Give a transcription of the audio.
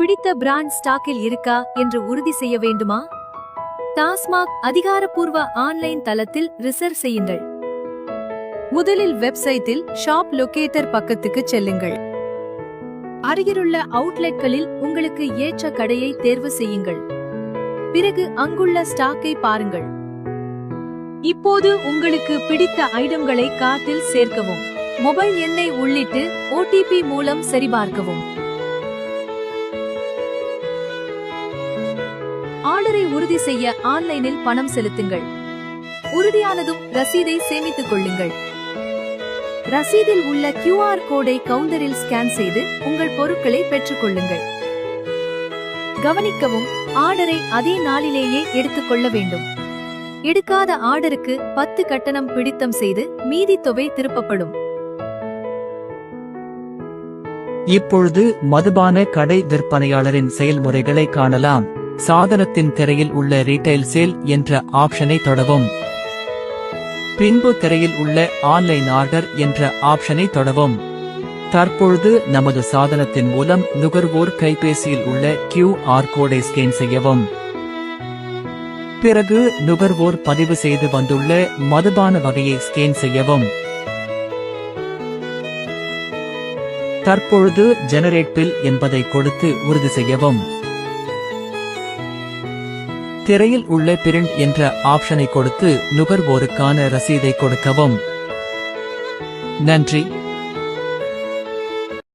பிடித்த பிராண்ட் ஸ்டாக்கில் இருக்கா என்று உறுதி செய்ய வேண்டுமா? டாஸ்மாக் அதிகாரப்பூர்வ ஆன்லைன் தளத்தில் ரிசர்வ் செய்யுங்கள். முதலில் வெப்சைட்டில் ஷாப் லொகேட்டர் பக்கத்துக்கு செல்லுங்கள். அருகிலுள்ள அவுட்லெட்களில் உங்களுக்கு ஏற்ற கடையை தேர்வு செய்யுங்கள். பிறகு அங்குள்ள ஸ்டாக்கை பாருங்கள். இப்போது உங்களுக்கு பிடித்த ஐட்டம்களை கார்ட்டில் சேர்க்கவும். மொபைல் எண்ணை உள்ளிட்டு OTP மூலம் சரிபார்க்கவும். ஆர்டரை உறுதி செய்ய ஆன்லைனில் பணம் செலுத்துங்கள். உறுதியானதும் ரசீதை சேமித்துக் கொள்ளுங்கள். ரசீதில் உள்ள QR கோடை கவுண்டரில் ஸ்கேன் செய்து உங்கள் பொருட்களை பெற்றுக் கொள்ளுங்கள். கவனிக்கவும், ஆர்டரை அதே நாளிலேயே எடுத்துக் கொள்ள வேண்டும். எடுக்காத ஆர்டருக்கு 10 கட்டணம் பிடித்தம் செய்து மீதி தொகை திருப்பப்படும். இப்பொழுது மதுபான கடை விற்பனையாளரின் செயல்முறைகளை காணலாம். சாதனத்தின் திரையில் உள்ள ரீட்டைல் சேல் என்ற ஆப்ஷனை தொடவும். பின்பு திரையில் உள்ள ஆன்லைன் ஆர்டர் என்ற ஆப்ஷனை தொடவும். தற்பொழுது நமது சாதனத்தின் மூலம் நுகர்வோர் கைபேசியில் உள்ள QR கோடை ஸ்கேன் செய்யவும். பிறகு நுகர்வோர் பதிவு செய்து வந்துள்ள மதுபான வகையை ஸ்கேன் செய்யவும். தற்பொழுது ஜெனரேட் பில் என்பதை கொடுத்து உறுதி செய்யவும். திரையில் உள்ள பிரிண்ட் என்ற ஆப்ஷனை கொடுத்து நுகர்வோருக்கான ரசீதை கொடுக்கவும். நன்றி.